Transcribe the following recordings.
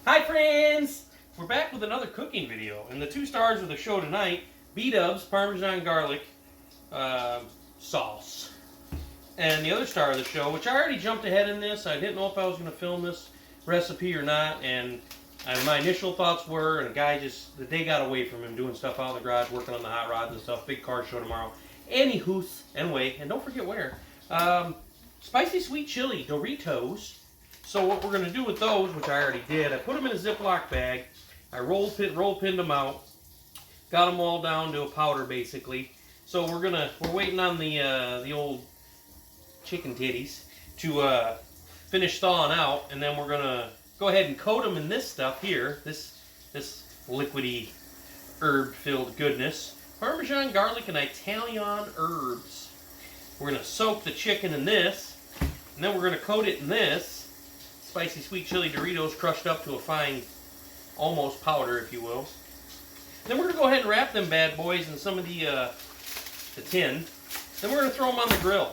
Hi friends! We're back with another cooking video, and the two stars of the show tonight, B-Dubs Parmesan Garlic Sauce. And the other star of the show, which I already jumped ahead in this, I didn't know if I was going to film this recipe or not, and my initial thoughts were, and the day got away from him doing stuff out in the garage, working on the hot rods and stuff, big car show tomorrow. Anywho, and don't forget where, spicy sweet chili Doritos. So what we're going to do with those, which I already did, I put them in a Ziploc bag. I roll pinned them out. Got them all down to a powder, basically. So we're waiting on the old chicken titties to finish thawing out, and then we're gonna go ahead and coat them in this stuff here, this liquidy herb-filled goodness. Parmesan garlic and Italian herbs. We're gonna soak the chicken in this, and then we're gonna coat it in this spicy sweet chili Doritos crushed up to a fine, almost powder, if you will. Then we're going to go ahead and wrap them bad boys in some of the tin. Then we're going to throw them on the grill.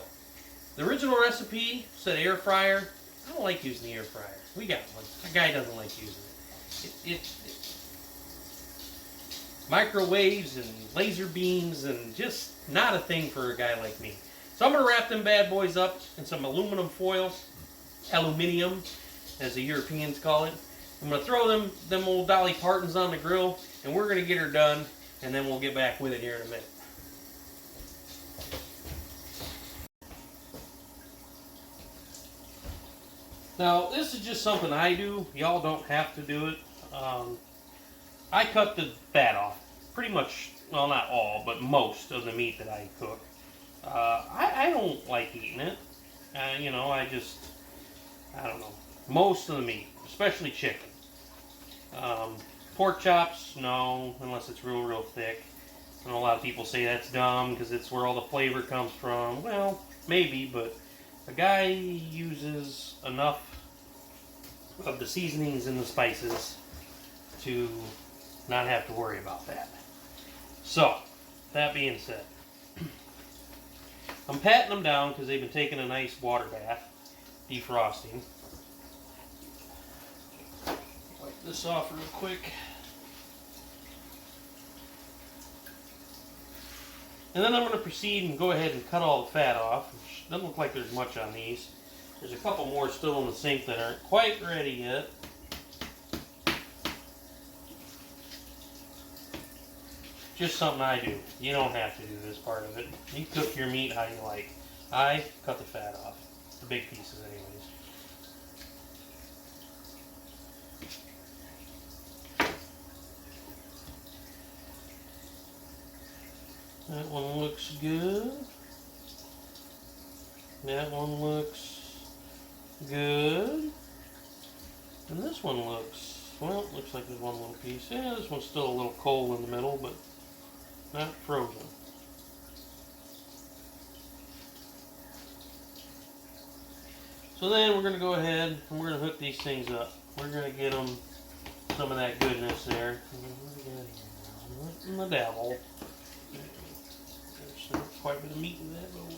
The original recipe said air fryer. I don't like using the air fryer. We got one. That guy doesn't like using it. Microwaves and laser beams and just not a thing for a guy like me. So I'm going to wrap them bad boys up in some aluminum foil. Aluminium, as the Europeans call it. I'm going to throw them old Dolly Partons on the grill, and we're going to get her done, and then we'll get back with it here in a minute. Now, this is just something I do. Y'all don't have to do it. I cut the fat off. Pretty much, well, not all, but most of the meat that I cook. I don't like eating it. I don't know. Most of the meat, especially chicken. Pork chops, no, unless it's real thick. I know a lot of people say that's dumb because it's where all the flavor comes from. Well, maybe, but a guy uses enough of the seasonings and the spices to not have to worry about that. So, that being said, I'm patting them down because they've been taking a nice water bath, defrosting. Wipe this off real quick. And then I'm going to proceed and go ahead and cut all the fat off. Which doesn't look like there's much on these. There's a couple more still in the sink that aren't quite ready yet. Just something I do. You don't have to do this part of it. You cook your meat how you like. I cut the fat off. The big pieces anyways. That one looks good. That one looks good. And this one looks, well, looks like there's one little piece. Yeah, this one's still a little cold in the middle, but not frozen. So then we're going to go ahead and we're going to hook these things up. We're going to get them some of that goodness there. What do we got here now? The devil. There's not quite a bit of meat in that, but well.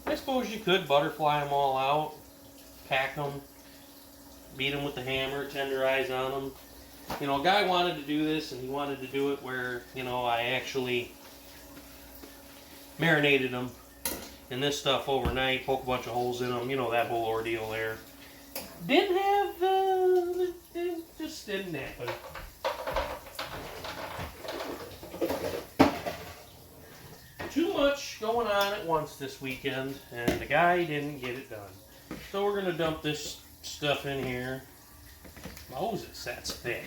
I suppose you could butterfly them all out, pack them, beat them with the hammer, tenderize on them. You know, a guy wanted to do this, and he wanted to do it where, you know, I actually marinated them in this stuff overnight, poke a bunch of holes in them, you know, that whole ordeal there. Didn't have, it just didn't happen. Too much going on at once this weekend, and the guy didn't get it done. So we're going to dump this stuff in here. Moses, that's thick.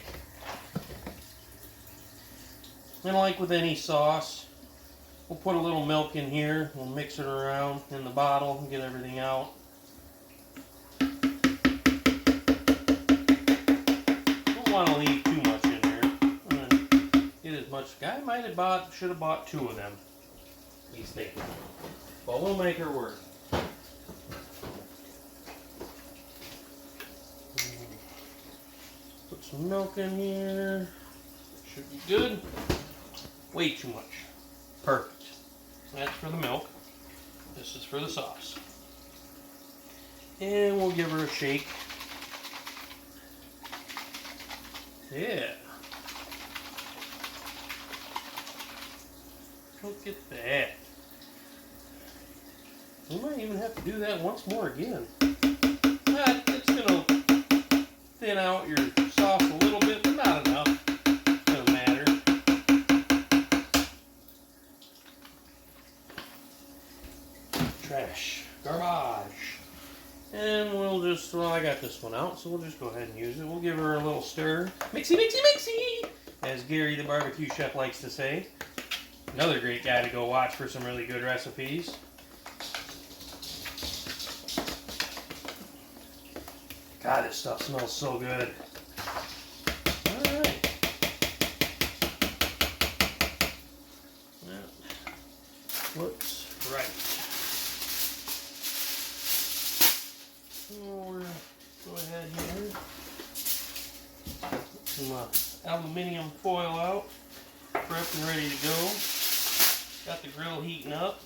And like with any sauce, we'll put a little milk in here. We'll mix it around in the bottle and get everything out. Don't want to leave too much in here. Get as much. Guy might have should have bought 2 of them. He's thinking. But we'll make her work. Put some milk in here. Should be good. Way too much. Perfect. That's for the milk. This is for the sauce. And we'll give her a shake. Yeah. Look at that. We might even have to do that once more again. It's going to thin out your sauce a little bit, but not enough. Doesn't matter. Trash. Garbage. And we'll just, well, I got this one out, so we'll just go ahead and use it. We'll give her a little stir. Mixy, mixy, mixy! As Gary the barbecue chef likes to say. Another great guy to go watch for some really good recipes. God, this stuff smells so good. Alright. That looks right. We'll go ahead here. Put some aluminium foil out. Prepped and ready to go. Got the grill heating up.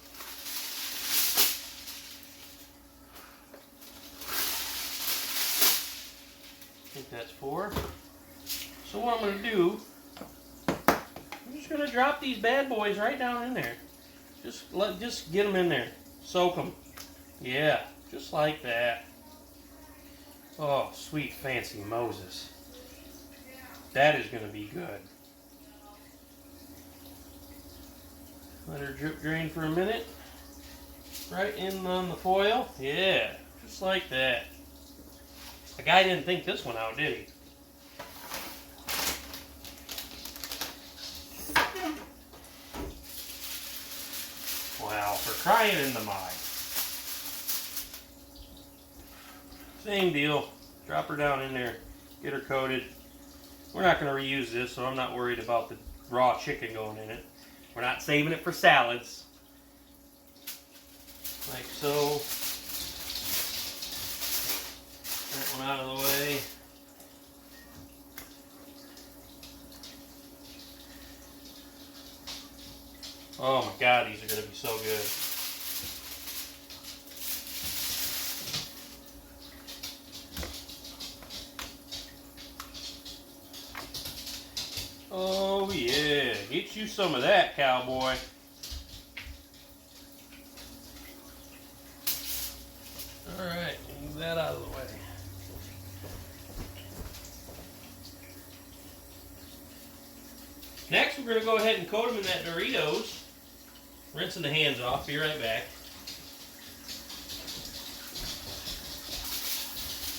I think that's 4. So what I'm going to do, I'm just going to drop these bad boys right down in there. Just get them in there. Soak them. Yeah, just like that. Oh, sweet fancy Moses. That is going to be good. Let her drip drain for a minute. Right in on the foil. Yeah, just like that. The guy didn't think this one out, did he? Wow, for crying in the mud. Same deal. Drop her down in there. Get her coated. We're not going to reuse this, so I'm not worried about the raw chicken going in it. We're not saving it for salads. Like so. That one out of the way. Oh my God, these are going to be so good. Oh yeah, get you some of that, cowboy. Alright, move that out of the way. Next, we're going to go ahead and coat them in that Doritos. Rinsing the hands off. Be right back.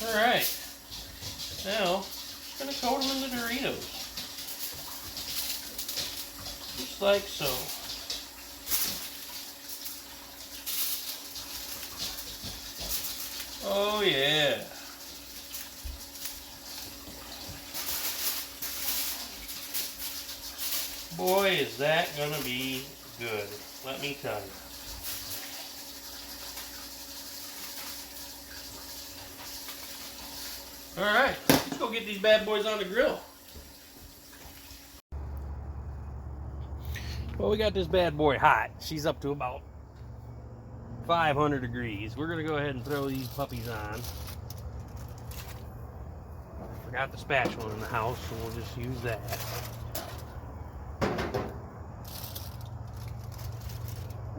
Alright. Now, just going to coat them in the Doritos. Just like so. Oh yeah. Boy, is that gonna be good, let me tell you. Alright, let's go get these bad boys on the grill. Well, we got this bad boy hot. She's up to about 500 degrees. We're going to go ahead and throw these puppies on. I forgot the spatula in the house, so we'll just use that.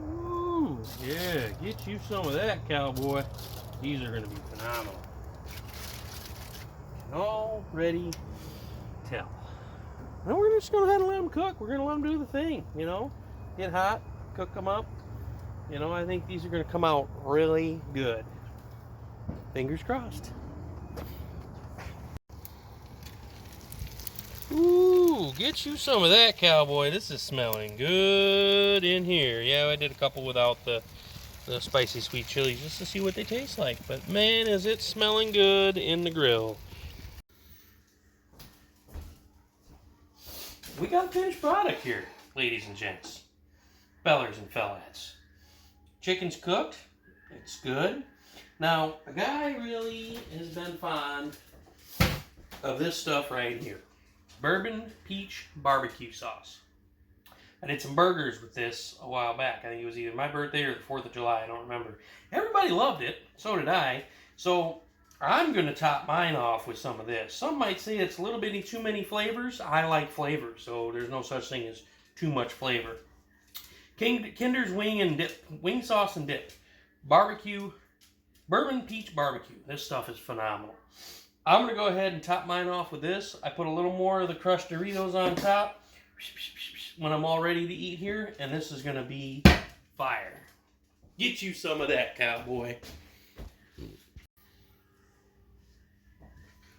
Ooh, yeah, get you some of that, cowboy. These are going to be phenomenal. Already tell. And we're just going to go ahead and let them cook. We're going to let them do the thing, you know. Get hot, cook them up. You know, I think these are going to come out really good. Fingers crossed. Ooh, get you some of that, cowboy. This is smelling good in here. Yeah, I did a couple without the spicy sweet chilies just to see what they taste like. But man, is it smelling good in the grill. We got a finished product here, ladies and gents, fellers and fellas. Chicken's cooked. It's good. Now, a guy really has been fond of this stuff right here. Bourbon peach barbecue sauce. I did some burgers with this a while back. I think it was either my birthday or the 4th of July. I don't remember. Everybody loved it. So did I. So I'm going to top mine off with some of this. Some might say it's a little bit too many flavors. I like flavor, so there's no such thing as too much flavor. Kinder's wing sauce and dip. Barbecue, bourbon peach barbecue. This stuff is phenomenal. I'm going to go ahead and top mine off with this. I put a little more of the crushed Doritos on top when I'm all ready to eat here, and this is going to be fire. Get you some of that, cowboy.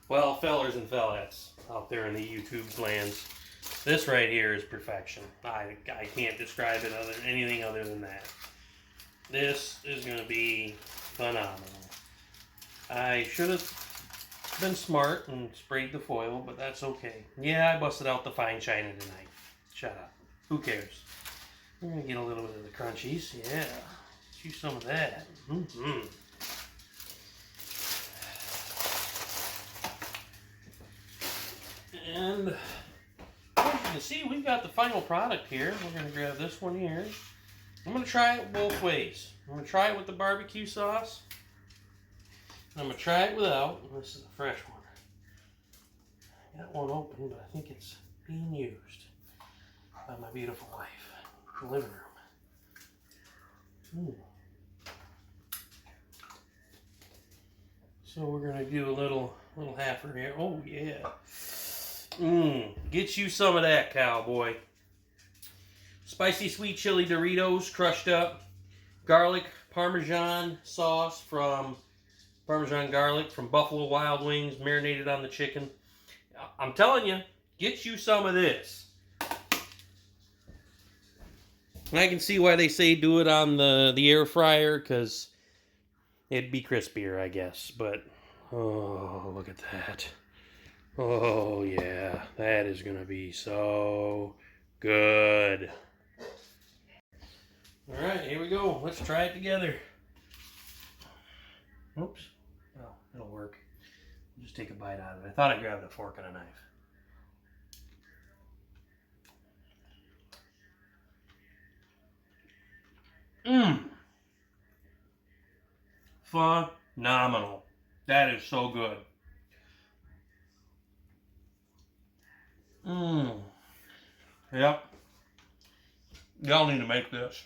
Well, fellers and fellettes out there in the YouTube lands, this right here is perfection. I can't describe it anything other than that. This is going to be phenomenal. I should have been smart and sprayed the foil, but that's okay. Yeah, I busted out the fine china tonight. Shut up. Who cares? We're going to get a little bit of the crunchies. Yeah. Let's use some of that. Mm-hmm. And as you can see, we've got the final product here. We're going to grab this one here. I'm going to try it both ways. I'm going to try it with the barbecue sauce. And I'm going to try it without. This is a fresh one. I got one open, but I think it's being used by my beautiful wife in the living room. So we're going to do a little halfer here. Oh, yeah. Get you some of that, cowboy. Spicy sweet chili Doritos, crushed up. Garlic Parmesan sauce from Parmesan garlic from Buffalo Wild Wings, marinated on the chicken. I'm telling you, get you some of this. And I can see why they say do it on the air fryer, because it'd be crispier, I guess. But, oh, look at that. Oh, yeah. That is going to be so good. All right, here we go. Let's try it together. Oops. Oh, it'll work. Just take a bite out of it. I thought I grabbed a fork and a knife. Phenomenal. That is so good. Yep. Y'all need to make this.